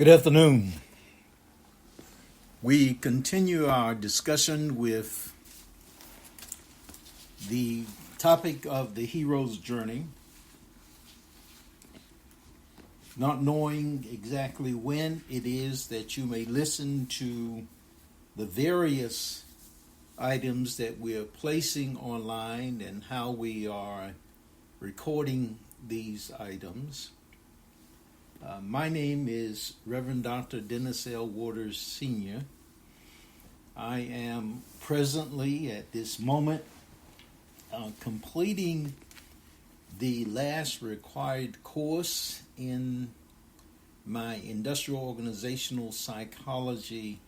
Good afternoon. We continue our discussion with the topic of the hero's journey, not knowing exactly when it is that you may listen to the various items that we're placing online and how we are recording these items. My name is Reverend Dr. Dennis L. Waters Sr. I am presently at this moment completing the last required course in my industrial organizational psychology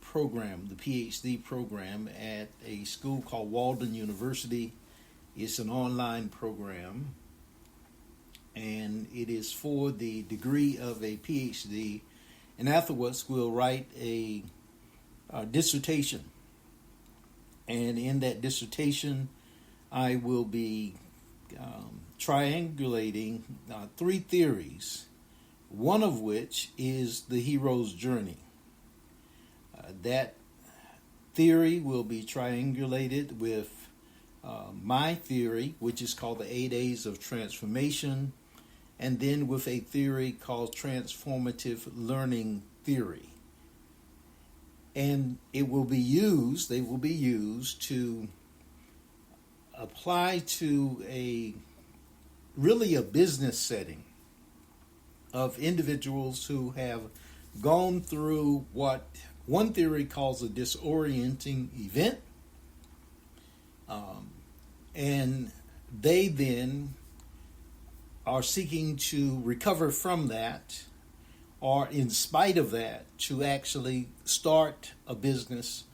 program, the PhD program at a school called Walden University. It's an online program, and it is for the degree of a PhD, and afterwards we'll write a dissertation. And in that dissertation, I will be triangulating three theories, one of which is the hero's journey. That theory will be triangulated with my theory, which is called the 8 A's of Transformation, and then with a theory called transformative learning theory. And they will be used to apply to a business setting of individuals who have gone through what one theory calls a disorienting event, and they then are seeking to recover from that, or in spite of that, to actually start a business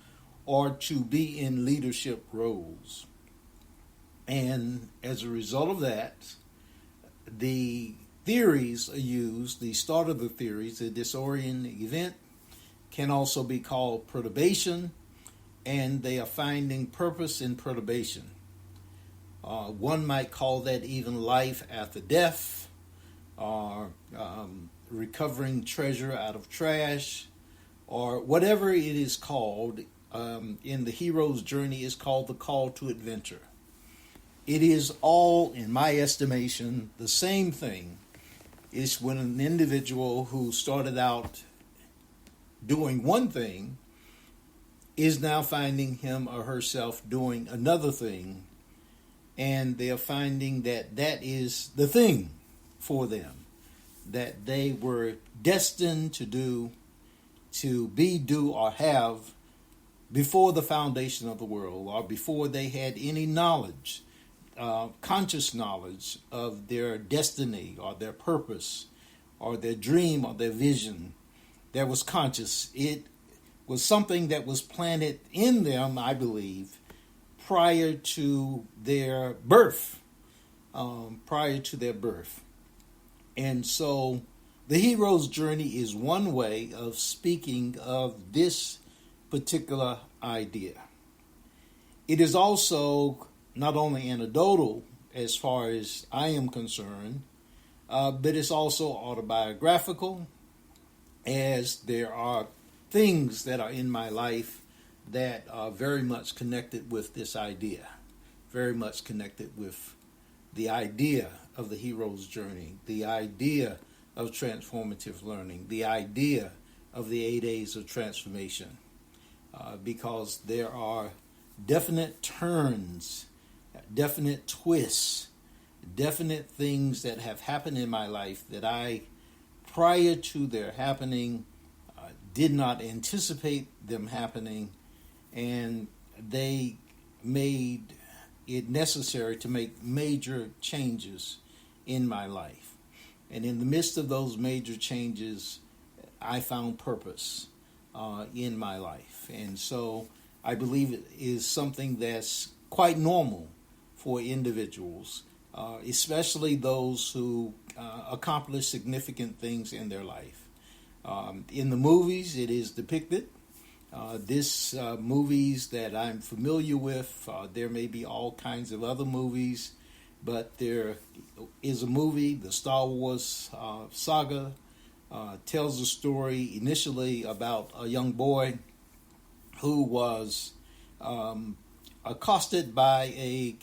or to be in leadership roles. And as a result of that, the theories are used, the start of the theories, the disorienting event, can also be called perturbation, and they are finding purpose in perturbation. One might call that even life after death, or recovering treasure out of trash, or whatever it is called. In the hero's journey is called the call to adventure. It is all, in my estimation, the same thing. It's when an individual who started out doing one thing is now finding him or herself doing another thing, and they are finding that that is the thing for them, that they were destined to do, or have before the foundation of the world, or before they had any knowledge, conscious knowledge of their destiny or their purpose or their dream or their vision. That was conscious. It was something that was planted in them, I believe, prior to their birth. And so the hero's journey is one way of speaking of this particular idea. It is also not only anecdotal as far as I am concerned, but it's also autobiographical, as there are things that are in my life that are very much connected with this idea, very much connected with the idea of the hero's journey, the idea of transformative learning, the idea of the 8 A's of transformation, because there are definite turns, definite twists, definite things that have happened in my life that I, prior to their happening, did not anticipate them happening, and they made it necessary to make major changes in my life. And in the midst of those major changes, I found purpose in my life. And so I believe it is something that's quite normal for individuals, especially those who accomplish significant things in their life. In the movies, it is depicted. Movies that I'm familiar with, there may be all kinds of other movies, but there is a movie, the Star Wars saga, tells a story initially about a young boy who was accosted by a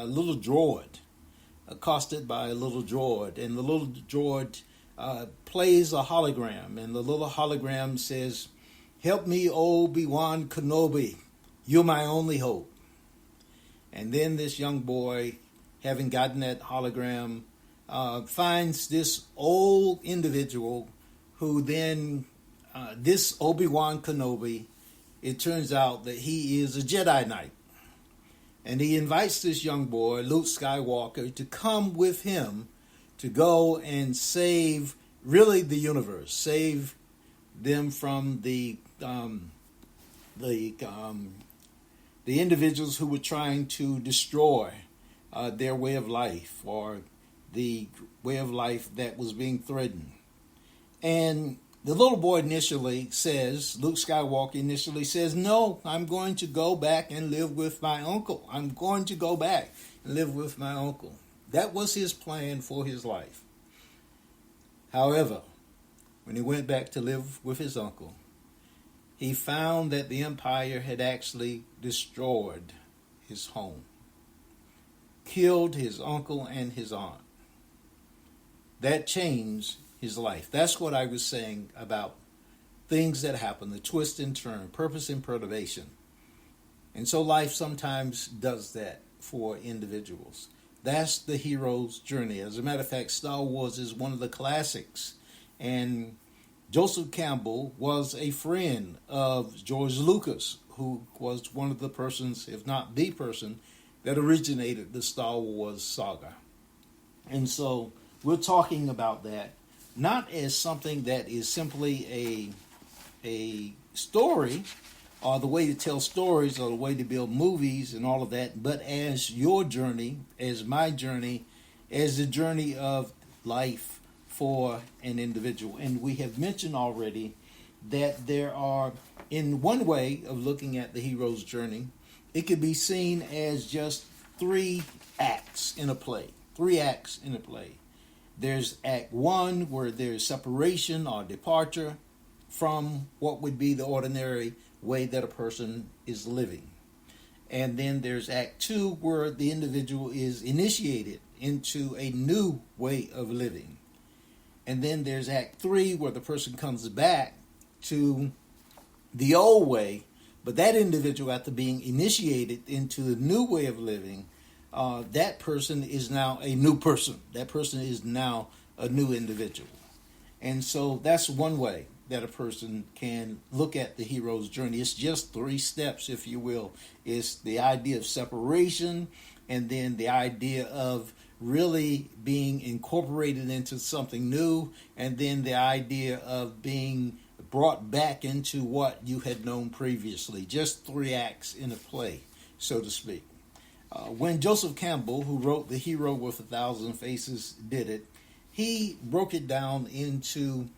little droid, and the little droid plays a hologram, and the little hologram says, "Help me, Obi-Wan Kenobi, you're my only hope." And then this young boy, having gotten that hologram, finds this old individual who then, this Obi-Wan Kenobi, it turns out that he is a Jedi Knight. And he invites this young boy, Luke Skywalker, to come with him to go and save, really, the universe, save them from the individuals who were trying to destroy their way of life, or the way of life that was being threatened. And the little boy initially says, Luke Skywalker initially says, "No, I'm going to go back and live with my uncle. I'm going to go back and live with my uncle." That was his plan for his life. However, when he went back to live with his uncle, he found that the Empire had actually destroyed his home, killed his uncle and his aunt. That changed his life. That's what I was saying about things that happen, the twist and turn, purpose and perturbation. And so life sometimes does that for individuals. That's the hero's journey. As a matter of fact, Star Wars is one of the classics. And Joseph Campbell was a friend of George Lucas, who was one of the persons, if not the person, that originated the Star Wars saga. And so we're talking about that not as something that is simply a story, or the way to tell stories, or the way to build movies and all of that, but as your journey, as my journey, as the journey of life for an individual. And we have mentioned already that there are, in one way of looking at the hero's journey, it could be seen as just 3 acts in a play. 3 acts in a play. There's Act 1, where there's separation or departure from what would be the ordinary way that a person is living. And then there's Act 2, where the individual is initiated into a new way of living. And then there's Act 3, where the person comes back to the old way, but that individual, after being initiated into the new way of living, that person is now a new person. That person is now a new individual. And so that's one way that a person can look at the hero's journey. It's just 3 steps, if you will. It's the idea of separation, and then the idea of really being incorporated into something new, and then the idea of being brought back into what you had known previously. Just 3 acts in a play, so to speak. When Joseph Campbell, who wrote The Hero with 1,000 Faces, did it, he broke it down into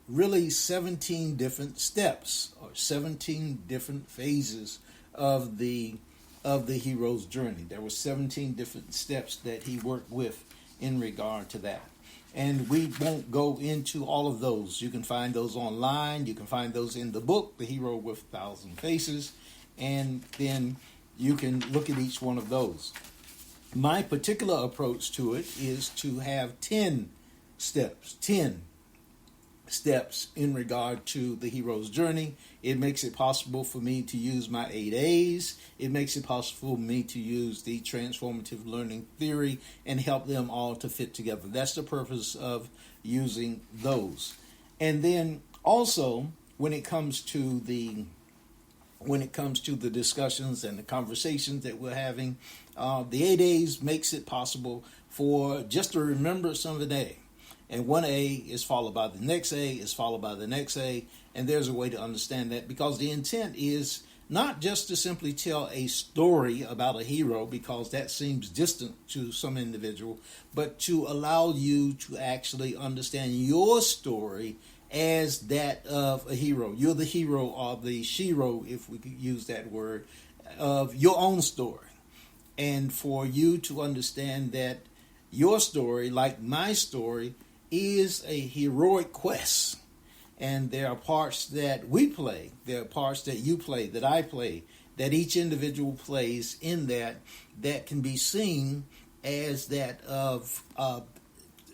really 17 different steps, or 17 different phases of the hero's journey. There were 17 different steps that he worked with in regard to that. And we won't go into all of those. You can find those online. You can find those in the book, The Hero with 1,000 Faces. And then you can look at each one of those. My particular approach to it is to have 10 steps in regard to the hero's journey. It makes it possible for me to use my 8 A's. It makes it possible for me to use the transformative learning theory and help them all to fit together. That's the purpose of using those. And then also, when it comes to the discussions and the conversations that we're having, the 8 A's makes it possible for just to remember some of the day. And one A is followed by the next A, is followed by the next A, and there's a way to understand that, because the intent is not just to simply tell a story about a hero, because that seems distant to some individual, but to allow you to actually understand your story as that of a hero. You're the hero, or the shero, if we could use that word, of your own story. And for you to understand that your story, like my story, is a heroic quest. And there are parts that we play, there are parts that you play, that I play, that each individual plays in that can be seen as that of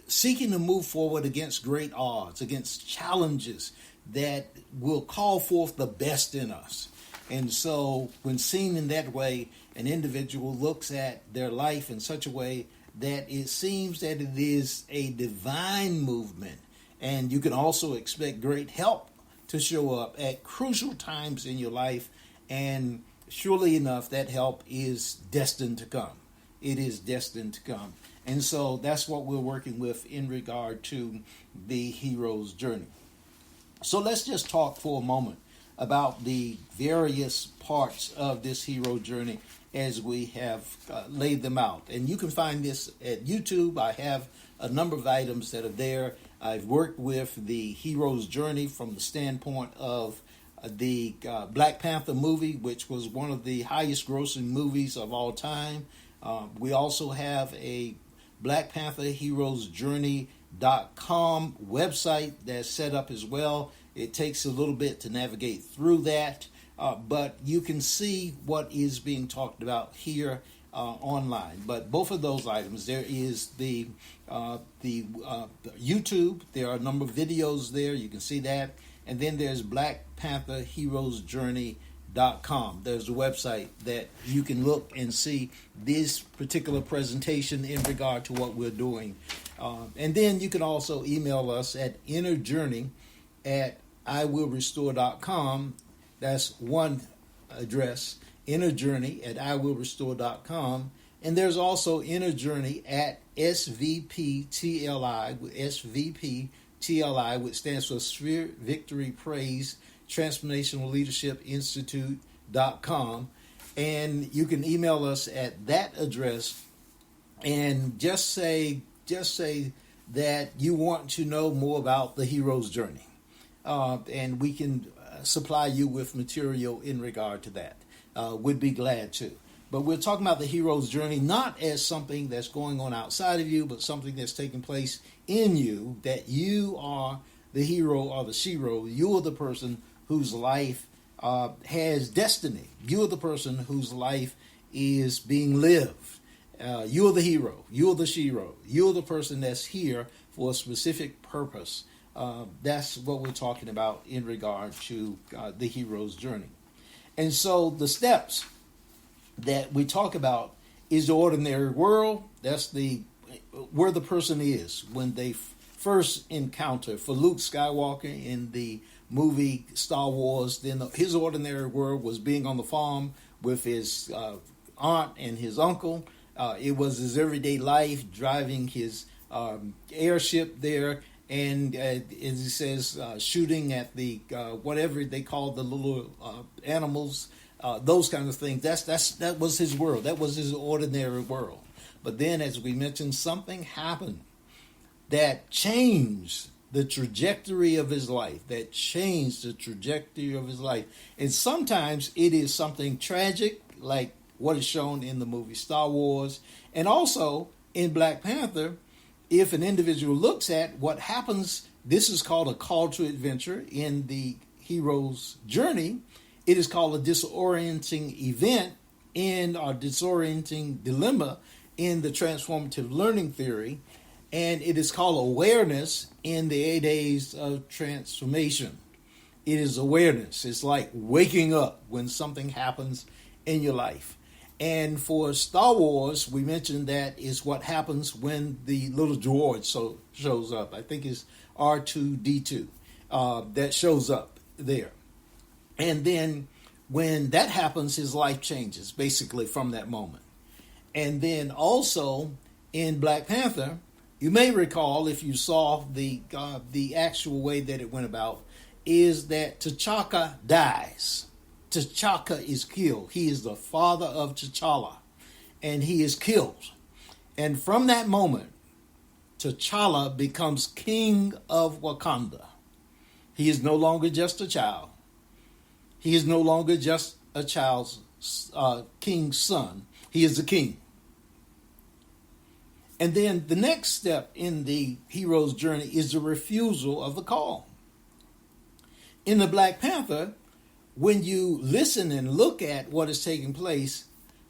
seeking to move forward against great odds, against challenges that will call forth the best in us. And so, when seen in that way, an individual looks at their life in such a way that it seems that it is a divine movement. And you can also expect great help to show up at crucial times in your life. And surely enough, that help is destined to come. It is destined to come. And so that's what we're working with in regard to the hero's journey. So let's just talk for a moment about the various parts of this hero journey as we have laid them out. And you can find this at YouTube. I have a number of items that are there. I've worked with the hero's journey from the standpoint of the Black Panther movie, which was one of the highest grossing movies of all time. We also have a Black Panther Heroes Journey.com website that's set up as well. It takes a little bit to navigate through that, but you can see what is being talked about here online. But both of those items, there is the YouTube. There are a number of videos there. You can see that. And then there's Black Panther Heroes Journey.com. There's a website that you can look and see this particular presentation in regard to what we're doing. And then you can also email us at innerjourney@iwillrestore.com. That's one address, innerjourney@iwillrestore.com. And there's also innerjourney@SVPTLI, SVPTLI, which stands for Sphere Victory Praise Transformational Leadership Institute.com. And you can email us at that address and just say that you want to know more about the hero's journey. And we can supply you with material in regard to that. Would be glad to. But we're talking about the hero's journey not as something that's going on outside of you, but something that's taking place in you, that you are the hero or the shero. You are the person whose life has destiny. You are the person whose life is being lived. You are the hero. You are the shero. You are the person that's here for a specific purpose. That's what we're talking about in regard to the hero's journey. And so the steps that we talk about is the ordinary world. That's where the person is when they first encounter. For Luke Skywalker in the movie Star Wars, then his ordinary world was being on the farm with his aunt and his uncle. It was his everyday life, driving his airship there, and as he says, shooting at the whatever they call the little animals, those kinds of things. That was his world. That was his ordinary world. But then, as we mentioned, something happened that changed the trajectory of his life. And sometimes it is something tragic, like what is shown in the movie Star Wars, and also in Black Panther. If an individual looks at what happens, this is called a call to adventure in the hero's journey. It is called a disorienting event or disorienting dilemma in the transformative learning theory. And it is called awareness in the 8 days of transformation. It is awareness. It's like waking up when something happens in your life. And for Star Wars, we mentioned that is what happens when the little droid shows up. I think it's R2-D2 that shows up there. And then when that happens, his life changes basically from that moment. And then also in Black Panther, you may recall, if you saw the actual way that it went about, is that T'Chaka dies. T'Chaka is killed. He is the father of T'Challa, and he is killed. And from that moment, T'Challa becomes king of Wakanda. He is no longer just a child. He is no longer just a child's king's son. He is the king. And then the next step in the hero's journey is the refusal of the call. In the Black Panther, when you listen and look at what is taking place,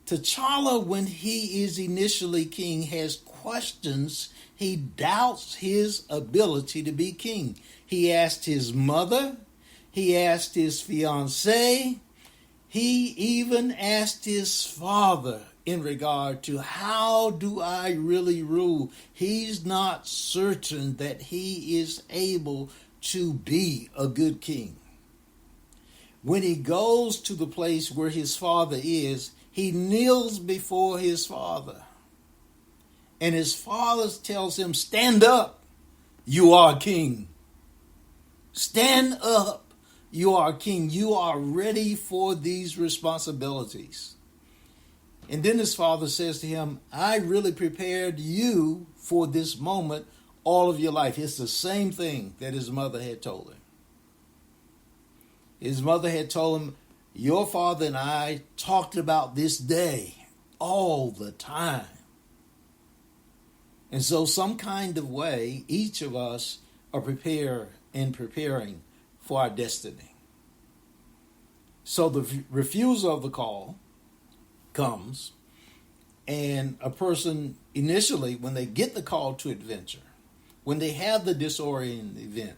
T'Challa, when he is initially king, has questions. He doubts his ability to be king. He asked his mother, he asked his fiancée, he even asked his father in regard to how do I really rule. He's not certain that he is able to be a good king. When he goes to the place where his father is, he kneels before his father. And his father tells him, stand up, you are king. Stand up, you are king. You are ready for these responsibilities. And then his father says to him, I really prepared you for this moment all of your life. It's the same thing that his mother had told him. His mother had told him, your father and I talked about this day all the time. And so some kind of way, each of us are preparing for our destiny. So the refusal of the call comes, and a person initially, when they get the call to adventure, when they have the disorienting event,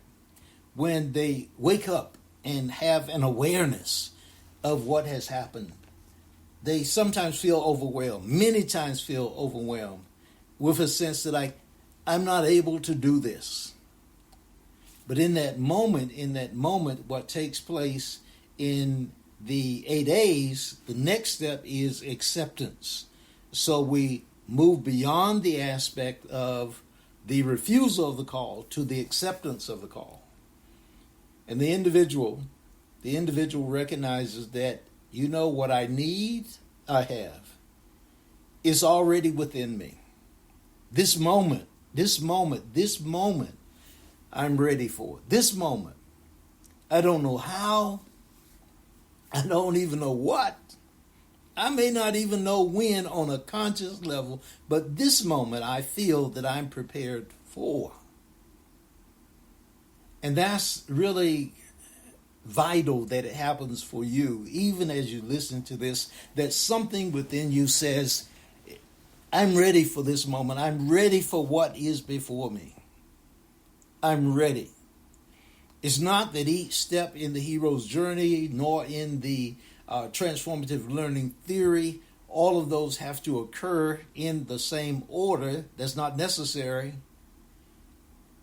when they wake up and have an awareness of what has happened, they sometimes feel overwhelmed, many times feel overwhelmed with a sense that I'm not able to do this. But in that moment, what takes place in the 8 A's, the next step is acceptance. So we move beyond the aspect of the refusal of the call to the acceptance of the call. And the individual recognizes that, you know, what I need, I have. It's already within me. This moment, I'm ready for. This moment, I don't know how, I don't even know what. I may not even know when on a conscious level, but this moment I feel that I'm prepared for. And that's really vital that it happens for you, even as you listen to this, that something within you says, I'm ready for this moment. I'm ready for what is before me. I'm ready. It's not that each step in the hero's journey, nor in the transformative learning theory, all of those have to occur in the same order. That's not necessary.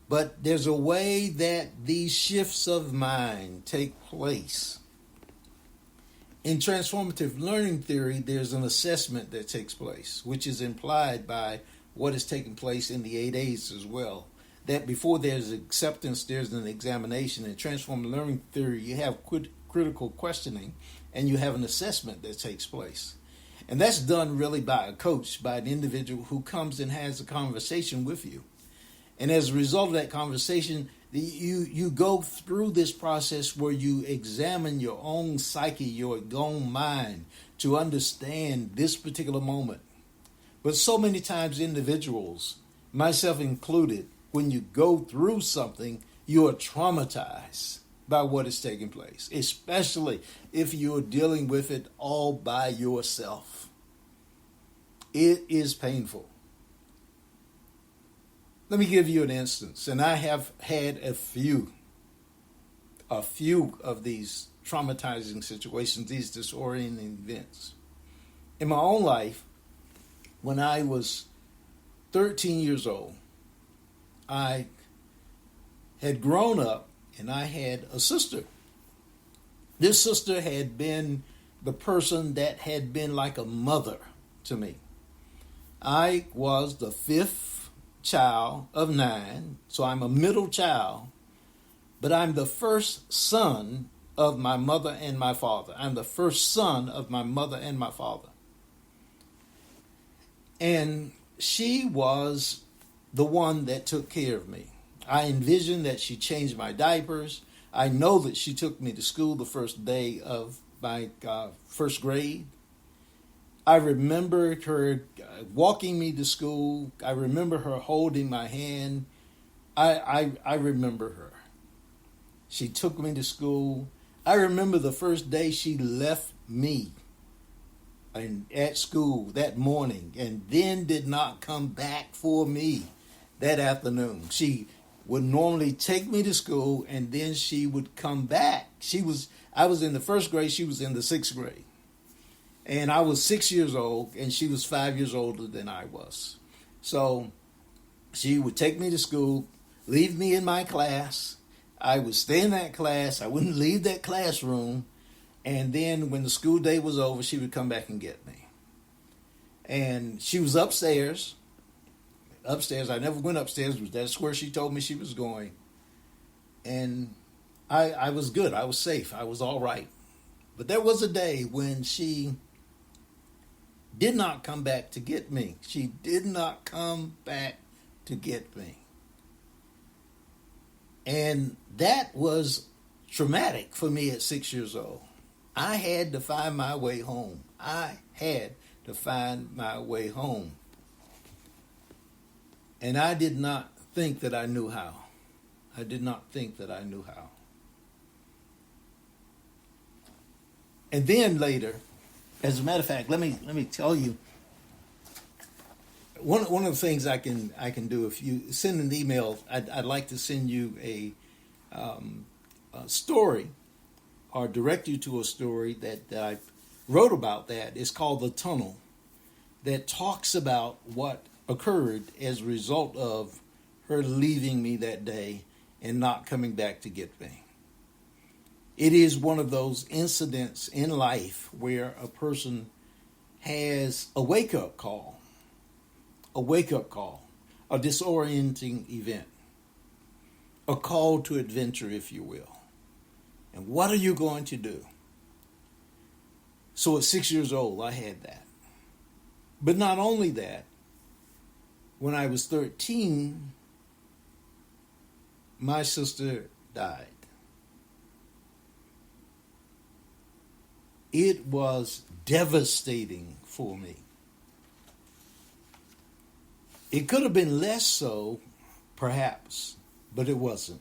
But there's a way that these shifts of mind take place. In transformative learning theory, there's an assessment that takes place, which is implied by what is taking place in the 8 A's as well. That before there's acceptance, there's an examination. In transformative learning theory, you have critical questioning, and you have an assessment that takes place. And that's done really by a coach, by an individual who comes and has a conversation with you. And as a result of that conversation, you go through this process where you examine your own psyche, your own mind, to understand this particular moment. But so many times individuals, myself included, when you go through something, you are traumatized by what is taking place, especially if you're dealing with it all by yourself. It is painful. Let me give you an instance, and I have had a few of these traumatizing situations, these disorienting events. In my own life, when I was 13 years old, I had grown up and I had a sister. This sister had been the person that had been like a mother to me. I was the 5th child of 9, so I'm a middle child, but I'm the first son of my mother and my father. I'm the first son of my mother and my father. And she was the one that took care of me. I envisioned that she changed my diapers. I know that she took me to school the first day of my first grade. I remember her walking me to school. I remember her holding my hand. I remember her. She took me to school. I remember the first day she left me at school that morning and then did not come back for me that afternoon. She would normally take me to school and then she would come back. I was in the first grade, she was in the sixth grade. And I was 6 years old and she was 5 years older than I was. So she would take me to school, leave me in my class. I would stay in that class. I wouldn't leave that classroom. And then when the school day was over, she would come back and get me. And she was upstairs. I never went upstairs. That's where she told me she was going. And I was good. I was safe. I was all right. But there was a day when she did not come back to get me. She did not come back to get me. And that was traumatic for me at 6 years old. I had to find my way home. I had to find my way home. And I did not think that I knew how. I did not think that I knew how. And then later, as a matter of fact, let me tell you, one of the things I can do, if you send an email, I'd like to send you a story or direct you to a story that I wrote about that. It's called The Tunnel, that talks about what occurred as a result of her leaving me that day and not coming back to get me. It is one of those incidents in life where a person has a wake-up call, a disorienting event, a call to adventure, if you will. And what are you going to do? So at 6 years old, I had that. But not only that, when I was 13, my sister died. It was devastating for me. It could have been less so, perhaps, but it wasn't.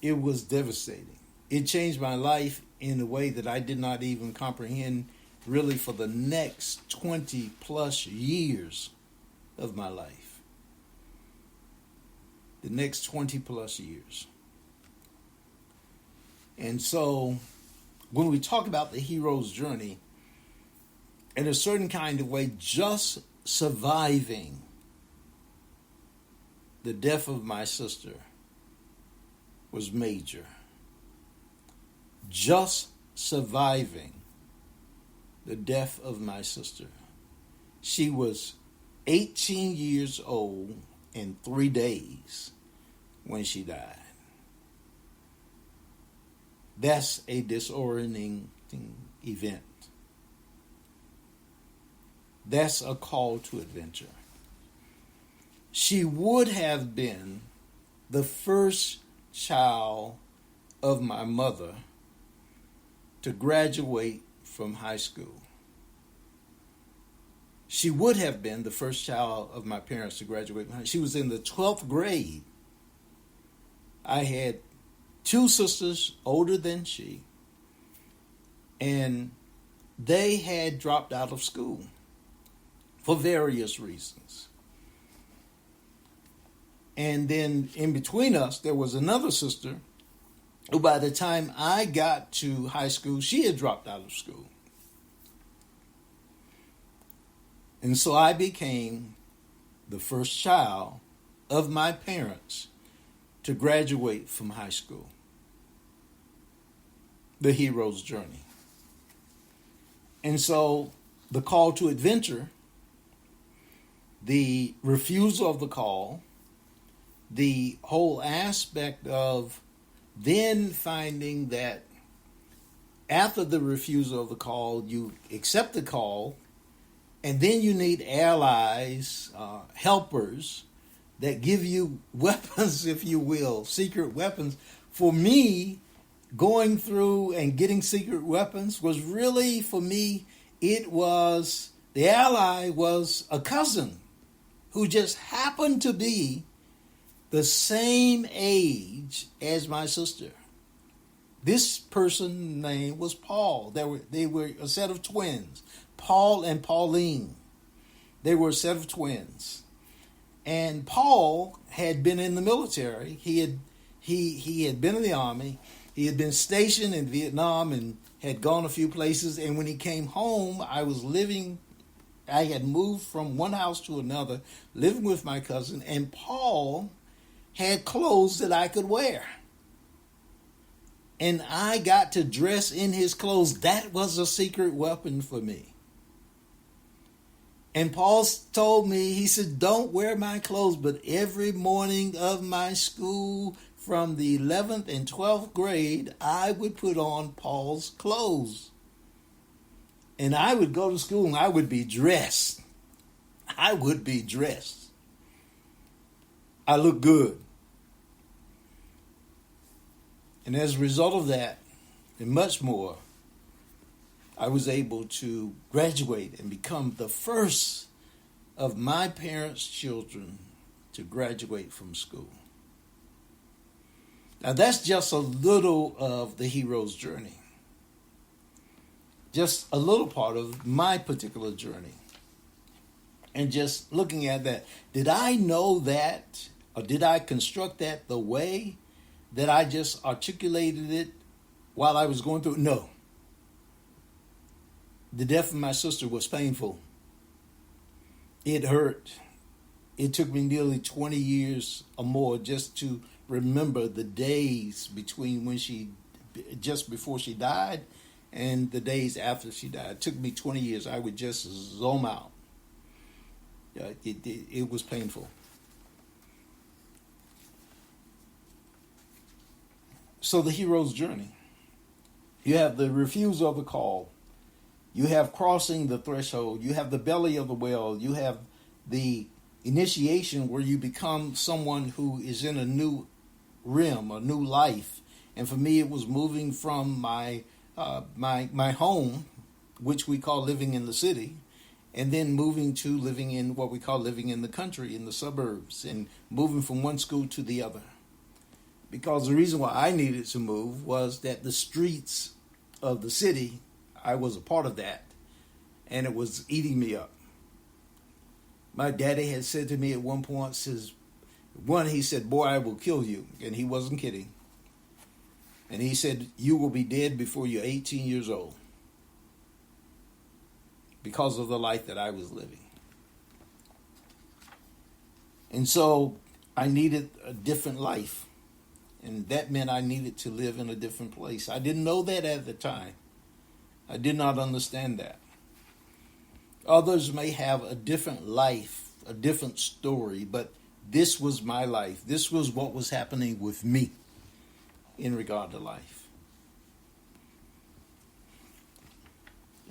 It was devastating. It changed my life in a way that I did not even comprehend really for the next 20 plus years of my life. The next 20 plus years. And so when we talk about the hero's journey, in a certain kind of way, just surviving the death of my sister was major. Just surviving the death of my sister. She was 18 years old and 3 days when she died. That's a disorienting event. That's a call to adventure. She would have been the first child of my mother to graduate from high school. She would have been the first child of my parents to graduate from high school. She was in the 12th grade. I had 2 sisters older than she, and they had dropped out of school for various reasons. And then in between us, there was another sister who by the time I got to high school, she had dropped out of school. And so I became the first child of my parents to graduate from high school. The hero's journey. And so the call to adventure, the refusal of the call, the whole aspect of then finding that after the refusal of the call, you accept the call, and then you need allies, helpers that give you weapons, if you will, secret weapons. For me, going through and getting secret weapons was really, for me, The ally was a cousin who just happened to be the same age as my sister. This person's name was Paul. They were a set of twins, Paul and Pauline. They were a set of twins. And Paul had been in the military. He had been in the army. He had been stationed in Vietnam and had gone a few places. And when he came home, I had moved from one house to another, living with my cousin. And Paul had clothes that I could wear. And I got to dress in his clothes. That was a secret weapon for me. And Paul told me, he said, don't wear my clothes, but every morning of my school from the 11th and 12th grade, I would put on Paul's clothes. And I would go to school and I would be dressed. I would be dressed. I looked good. And as a result of that, and much more, I was able to graduate and become the first of my parents' children to graduate from school. Now that's just a little of the hero's journey. Just a little part of my particular journey. And just looking at that, did I know that, or did I construct that the way that I just articulated it while I was going through it? No. The death of my sister was painful. It hurt. It took me nearly 20 years or more just to remember the days between just before she died and the days after she died. It took me 20 years. I would just zone out. It was painful. So the hero's journey. You have the refusal of the call. You have crossing the threshold. You have the belly of the whale. You have the initiation where you become someone who is in a new realm, a new life. And for me, it was moving from my home, which we call living in the city, and then moving to living in what we call living in the country, in the suburbs, and moving from one school to the other. Because the reason why I needed to move was that the streets of the city, I was a part of that, and it was eating me up. My daddy had said to me at one point, he said, boy, I will kill you. And he wasn't kidding. And he said, you will be dead before you're 18 years old. Because of the life that I was living. And so I needed a different life. And that meant I needed to live in a different place. I didn't know that at the time. I did not understand that. Others may have a different life, a different story, but this was my life. This was what was happening with me in regard to life.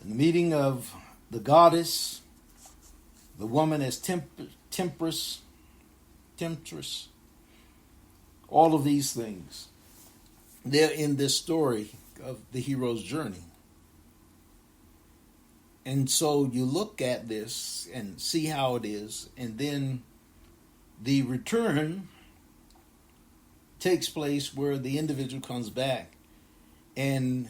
In the meeting of the goddess, the woman as temptress, all of these things, they're in this story of the hero's journey. And so you look at this and see how it is, and then the return takes place where the individual comes back, and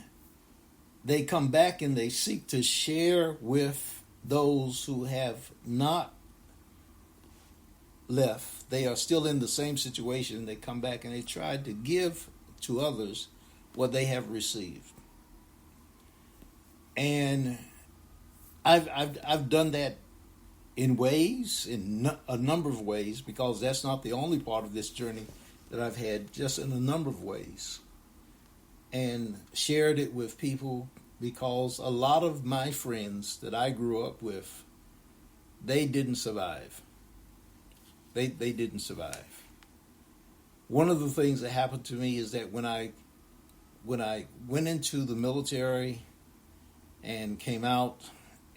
they come back and they seek to share with those who have not left. They are still in the same situation. They come back and they try to give to others what they have received. And I've done that in a number of ways, because that's not the only part of this journey that I've had, just in a number of ways, and shared it with people, because a lot of my friends that I grew up with, they didn't survive. They didn't survive. One of the things that happened to me is that when I went into the military and came out,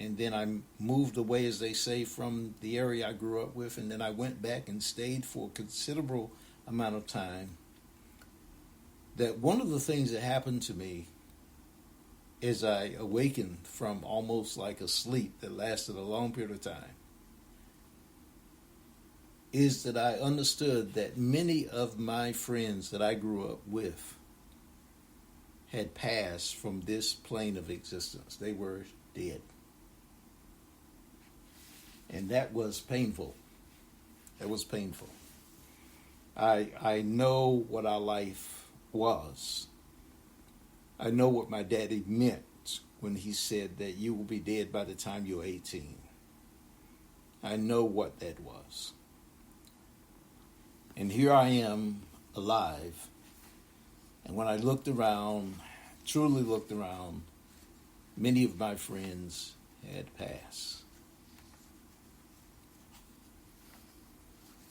and then I moved away, as they say, from the area I grew up with, and then I went back and stayed for a considerable amount of time, that one of the things that happened to me as I awakened from almost like a sleep that lasted a long period of time, is that I understood that many of my friends that I grew up with had passed from this plane of existence. They were dead. And that was painful. That was painful. I know what our life was. I know what my daddy meant when he said that you will be dead by the time you're 18. I know what that was. And here I am alive. And when I looked around, truly looked around, many of my friends had passed.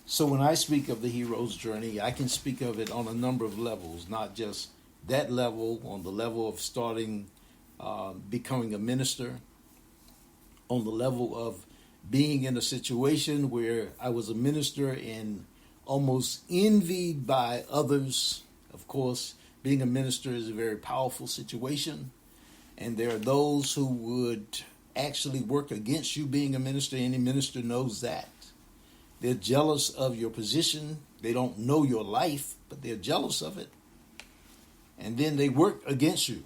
So when I speak of the hero's journey, I can speak of it on a number of levels, not just that level, on the level of starting, becoming a minister, on the level of being in a situation where I was a minister and almost envied by others. Of course, being a minister is a very powerful situation, and there are those who would actually work against you being a minister. Any minister knows that. They're jealous of your position. They don't know your life, but they're jealous of it. And then they work against you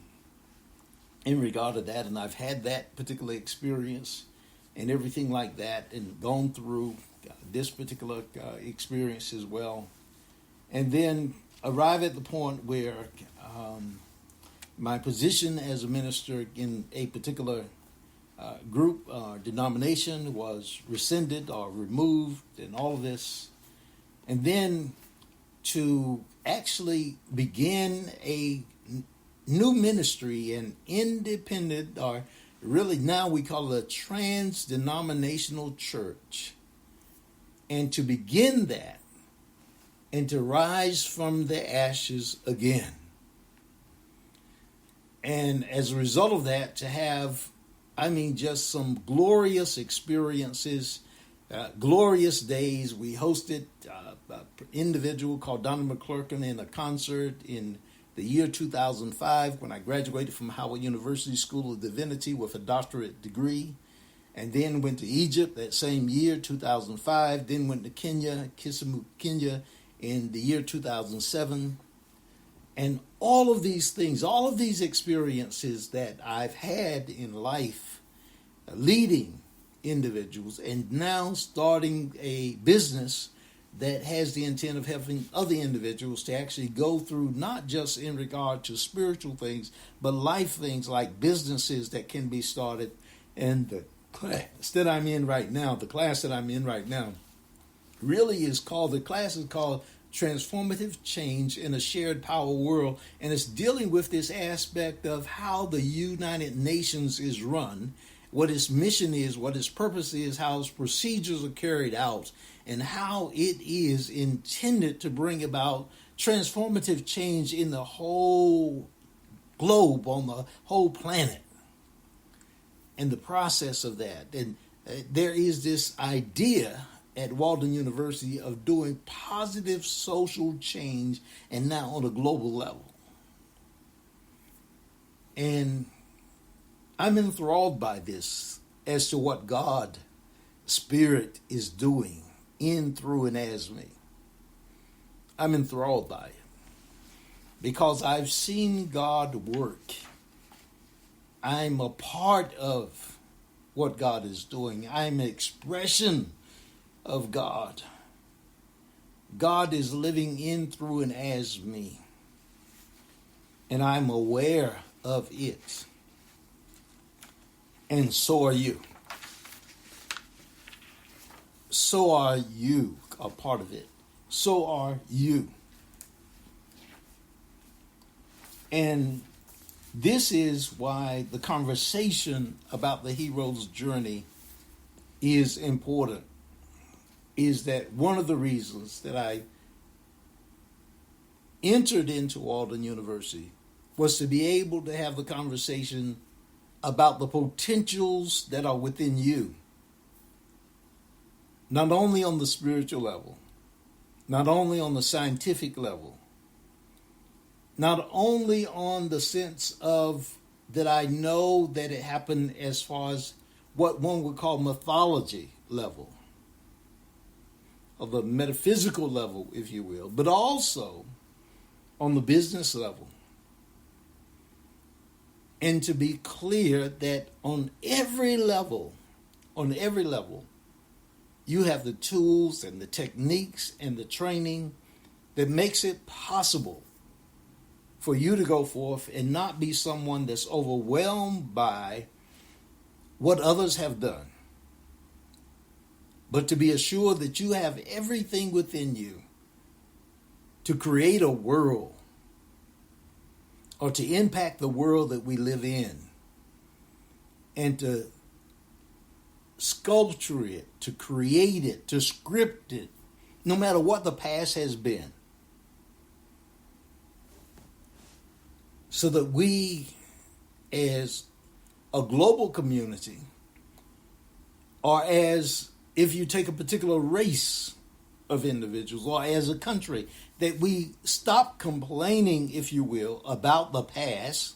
in regard to that. And I've had that particular experience and everything like that, and gone through this particular experience as well. And then arrive at the point where my position as a minister in a particular group or denomination was rescinded or removed and all of this. And then to actually begin a new ministry, an independent, or really now we call it a trans-denominational church. And to begin that and to rise from the ashes again. And as a result of that, to have, just some glorious experiences, glorious days. We hosted an individual called Donna McClurkin in a concert in the year 2005 when I graduated from Howard University School of Divinity with a doctorate degree, and then went to Egypt that same year, 2005, then went to Kenya, Kisumu, Kenya in the year 2007. And all of these things, all of these experiences that I've had in life, leading individuals, and now starting a business that has the intent of helping other individuals to actually go through, not just in regard to spiritual things, but life things like businesses that can be started. And the class that I'm in right now, really is called, the class is called Transformative Change in a Shared Power World, and it's dealing with this aspect of how the United Nations is run, what its mission is, what its purpose is, how its procedures are carried out, and how it is intended to bring about transformative change in the whole globe, on the whole planet, and the process of that. And there is this idea at Walden University of doing positive social change, and now on a global level. And I'm enthralled by this as to what God, Spirit, is doing in, through, and as me. I'm enthralled by it because I've seen God work. I'm a part of what God is doing. I'm an expression of God. God is living in, through, and as me. And I'm aware of it. And so are you. So are you a part of it. So are you. And this is why the conversation about the hero's journey is important. Is that one of the reasons that I entered into Walden University was to be able to have the conversation about the potentials that are within you. Not only on the spiritual level, not only on the scientific level, not only on the sense of that I know that it happened as far as what one would call mythology level, of a metaphysical level, if you will, but also on the business level. And to be clear that on every level, you have the tools and the techniques and the training that makes it possible for you to go forth and not be someone that's overwhelmed by what others have done, but to be assured that you have everything within you to create a world or to impact the world that we live in, and to sculpture it, to create it, to script it, no matter what the past has been, so that we, as a global community, or as, if you take a particular race of individuals, or as a country, that we stop complaining, if you will, about the past,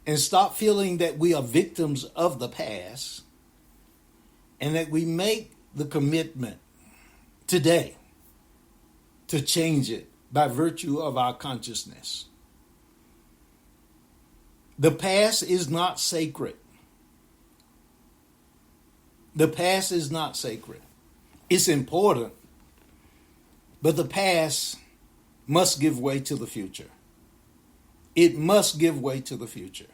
and stop feeling that we are victims of the past, and that we make the commitment today to change it by virtue of our consciousness. The past is not sacred. The past is not sacred. It's important, but the past must give way to the future. It must give way to the future.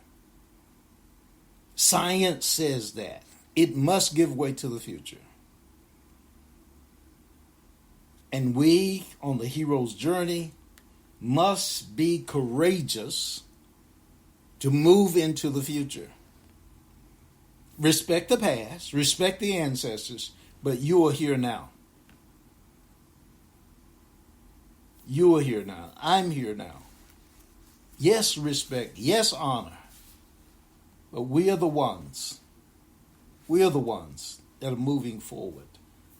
Science says that. It must give way to the future. And we, on the hero's journey, must be courageous to move into the future. Respect the past, respect the ancestors, but you are here now. You are here now. I'm here now. Yes, respect. Yes, honor. But we are the ones. We are the ones that are moving forward.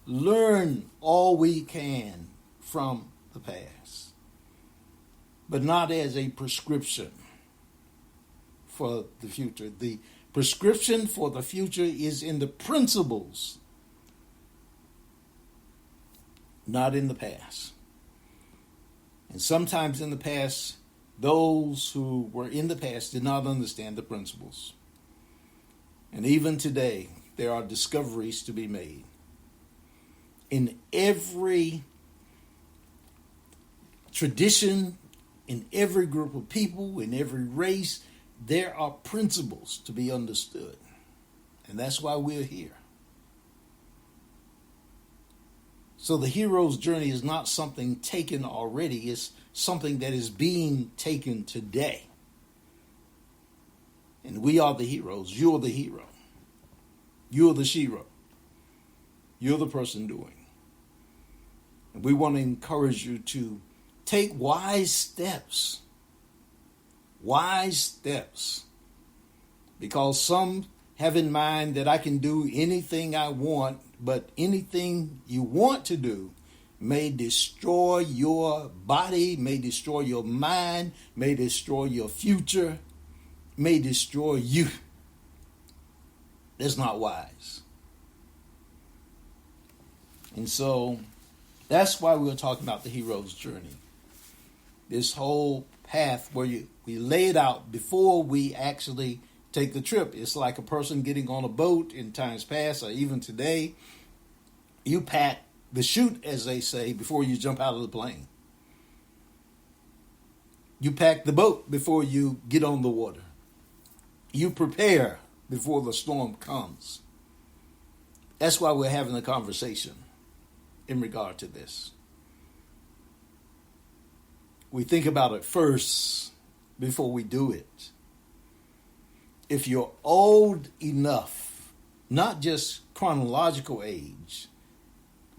Learn all we can from the past, but not as a prescription for the future. The prescription for the future is in the principles, not in the past. And sometimes in the past, those who were in the past did not understand the principles. And even today, there are discoveries to be made. In every tradition, in every group of people, in every race, there are principles to be understood. And that's why we're here. So the hero's journey is not something taken already. It's something that is being taken today. And we are the heroes. You're the hero. You're the shero. You're the person doing. And we want to encourage you to take wise steps. Wise steps. Because some have in mind that I can do anything I want, but anything you want to do may destroy your body, may destroy your mind, may destroy your future, may destroy you. That's not wise. And so that's why we were talking about the hero's journey. This whole path where we lay it out before we actually take the trip. It's like a person getting on a boat in times past or even today. You pack the chute, as they say, before you jump out of the plane. You pack the boat before you get on the water. You prepare before the storm comes. That's why we're having a conversation in regard to this. We think about it first before we do it. If you're old enough, not just chronological age,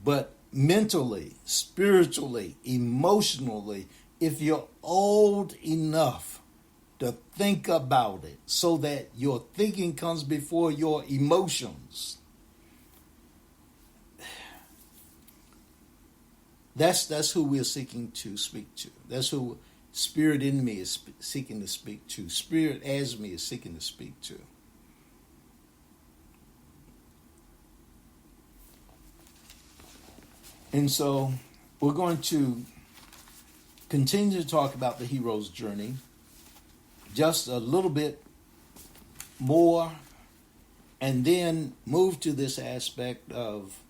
but mentally, spiritually, emotionally, if you're old enough to think about it so that your thinking comes before your emotions, that's who we're seeking to speak to. That's who Spirit in me is seeking to speak to. Spirit as me is seeking to speak to. And so we're going to continue to talk about the hero's journey just a little bit more, and then move to this aspect of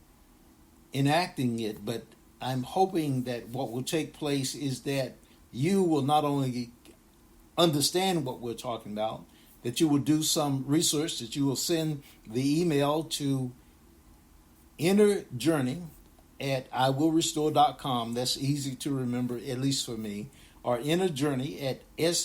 enacting it. But I'm hoping that what will take place is that you will not only understand what we're talking about, that you will do some research, that you will send the email to Inner Journey at iwillrestore.com. That's easy to remember, at least for me. Or Inner Journey at svptli.com.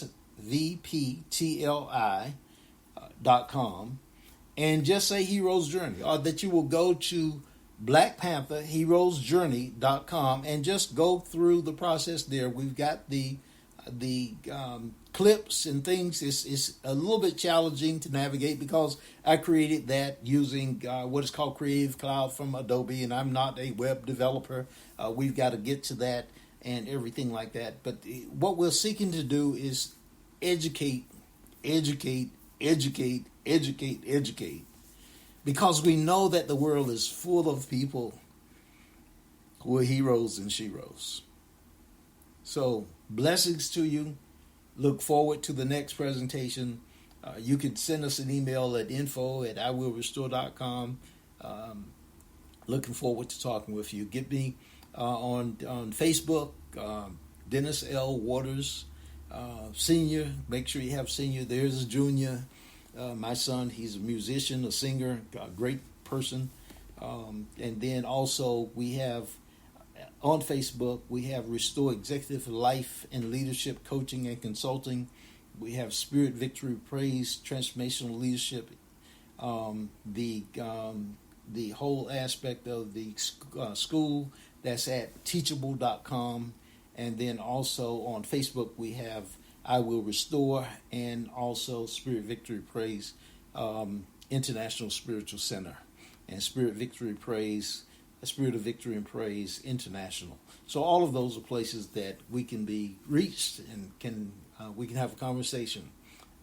And just say Hero's Journey. Or that you will go to Black Panther heroesjourney.com and just go through the process there. We've got the clips and things. It's a little bit challenging to navigate because I created that using what is called Creative Cloud from Adobe, and I'm not a web developer. We've got to get to that and everything like that. But what we're seeking to do is educate, because we know that the world is full of people who are heroes and sheroes. So blessings to you. Look forward to the next presentation. You can send us an email at info@iwillrestore.com. Looking forward to talking with you. Get me on Facebook, Dennis L. Waters, Senior. Make sure you have Senior. There's a Junior. My son, he's a musician, a singer, a great person. And then also we have on Facebook, we have Restore Executive Life and Leadership Coaching and Consulting. We have Spirit Victory Praise, Transformational Leadership. The whole aspect of the school, that's at teachable.com. And then also on Facebook, we have I Will Restore and also Spirit Victory Praise International Spiritual Center and Spirit Victory Praise, Spirit of Victory and Praise International. So all of those are places that we can be reached and we can have a conversation,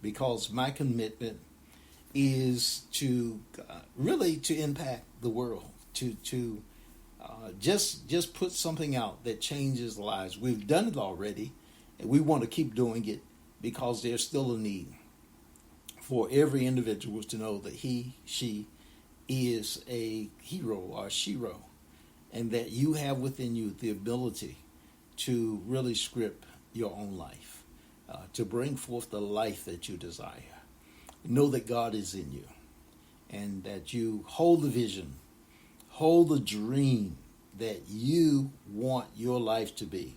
because my commitment is to really to impact the world, to just put something out that changes lives. We've done it already, and we want to keep doing it because there's still a need for every individual to know that she is a hero or shero, and that you have within you the ability to really script your own life, to bring forth the life that you desire. Know that God is in you, and that you hold the vision, hold the dream that you want your life to be,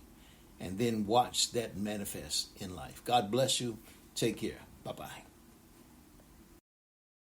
and then watch that manifest in life. God bless you. Take care. Bye-bye.